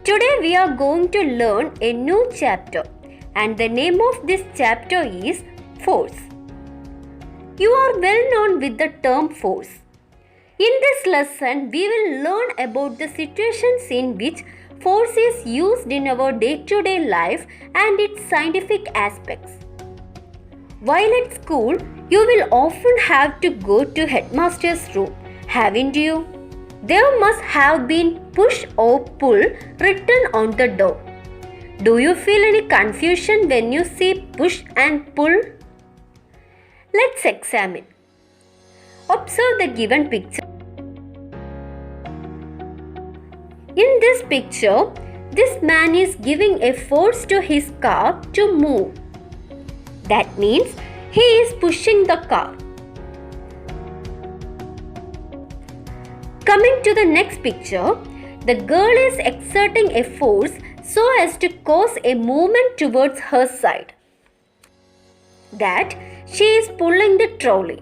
Today we are going to learn a new chapter, and the name of this chapter is force. You are well known with the term force. In this lesson, we will learn about the situations in which force is used in our day-to-day life and its scientific aspects. While at school, you will often have to go to headmaster's room, haven't you? There must have been push or pull written on the door. Do you feel any confusion when you see push and pull? Let's examine. Observe the given picture. In this picture, this man is giving a force to his car to move. That means he is pushing the car. Coming to the next picture, the girl is exerting a force so as to cause a movement towards her side. That she is pulling the trolley.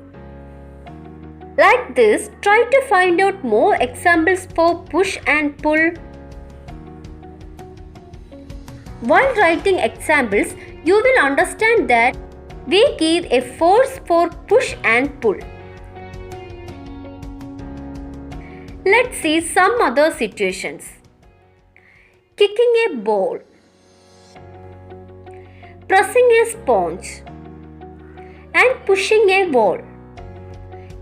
Like this, try to find out more examples for push and pull. While writing examples, you will understand that we give a force for push and pull. Let's see some other situations. Kicking a ball, pressing a sponge, and pushing a wall.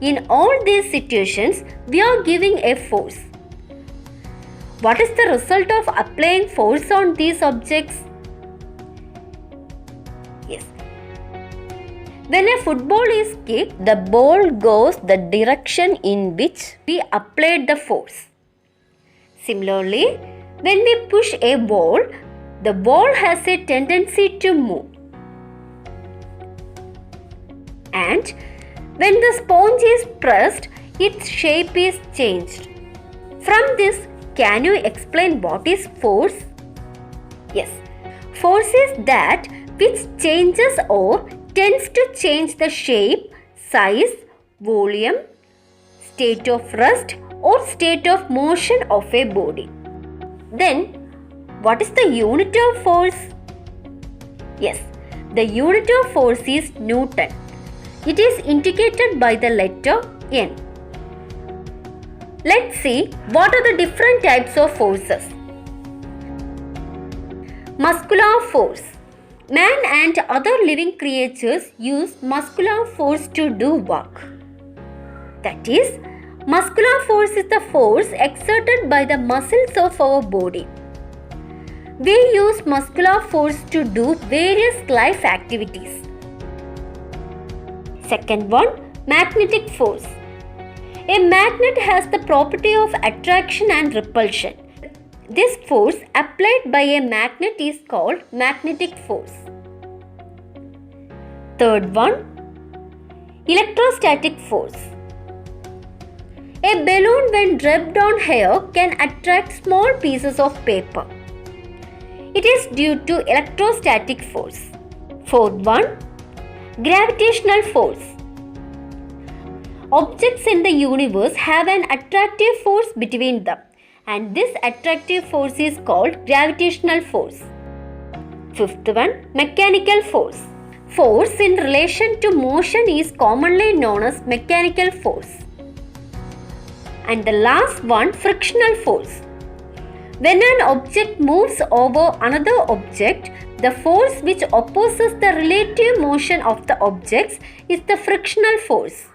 In all these situations, we are giving a force. What is the result of applying force on these objects? Yes. When a football is kicked, the ball goes the direction in which we applied the force. Similarly, when we push a ball, the ball has a tendency to move. And when the sponge is pressed, its shape is changed. From this, can you explain what is force? Yes, force is that which changes or tends to change the shape, size, volume, state of rest or state of motion of a body. Then, what is the unit of force? Yes, the unit of force is Newton. It is indicated by the letter N. Let's see what are the different types of forces. Muscular force. Man and other living creatures use muscular force to do work. That is, muscular force is the force exerted by the muscles of our body. We use muscular force to do various life activities. Second one, magnetic force. A magnet has the property of attraction and repulsion. This force applied by a magnet is called magnetic force. Third one, electrostatic force. A balloon when rubbed on air can attract small pieces of paper. It is due to electrostatic force. Fourth one, gravitational force. Objects in the universe have an attractive force between them, and this attractive force is called gravitational force. Fifth one, mechanical force. Force in relation to motion is commonly known as mechanical force. And the last one, frictional force. When an object moves over another object, the force which opposes the relative motion of the objects is the frictional force.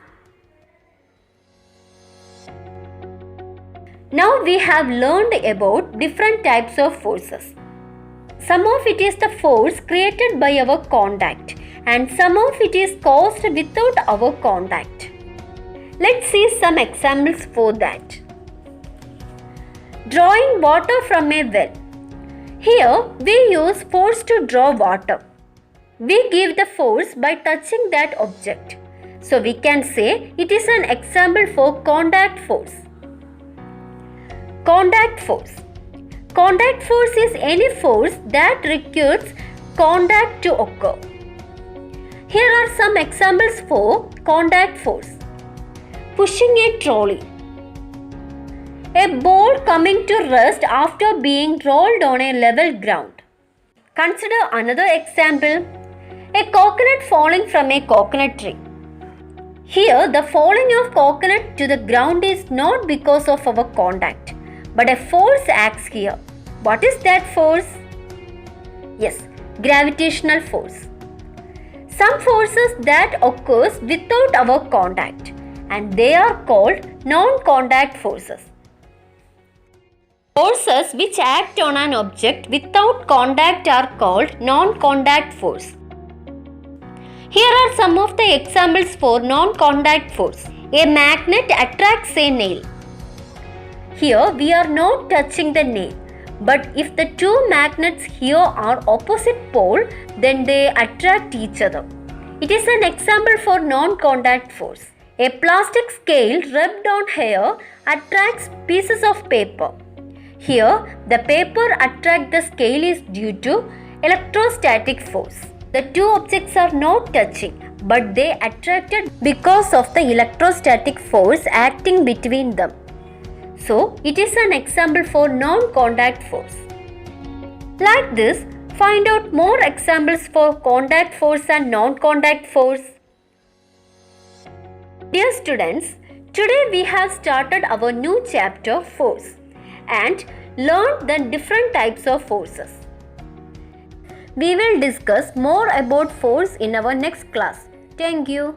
Now we have learned about different types of forces. Some of it is the force created by our contact, and some of it is caused without our contact. Let's see some examples for that. Drawing water from a well. Here we use force to draw water. We give the force by touching that object. So we can say it is an example for contact force. Contact force. Contact force is any force that requires contact to occur. Here are some examples for contact force. Pushing a trolley. A ball coming to rest after being rolled on a level ground. Consider another example. A coconut falling from a coconut tree. Here, the falling of coconut to the ground is not because of our contact, but a force acts here. What is that force? Yes, gravitational force. Some forces that occurs without our contact, and they are called non-contact forces. Forces which act on an object without contact are called non-contact force. Here are some of the examples for non-contact force. A magnet attracts a nail. Here we are not touching the nail, but if the two magnets here are opposite pole, then they attract each other. It is an example for non-contact force. A plastic scale rubbed on hair attracts pieces of paper. Here, the paper attract the scale is due to electrostatic force. The two objects are not touching, but they attracted because of the electrostatic force acting between them. So, it is an example for non-contact force. Like this, find out more examples for contact force and non-contact force. Dear students, today we have started our new chapter force and learned the different types of forces. We will discuss more about force in our next class. Thank you.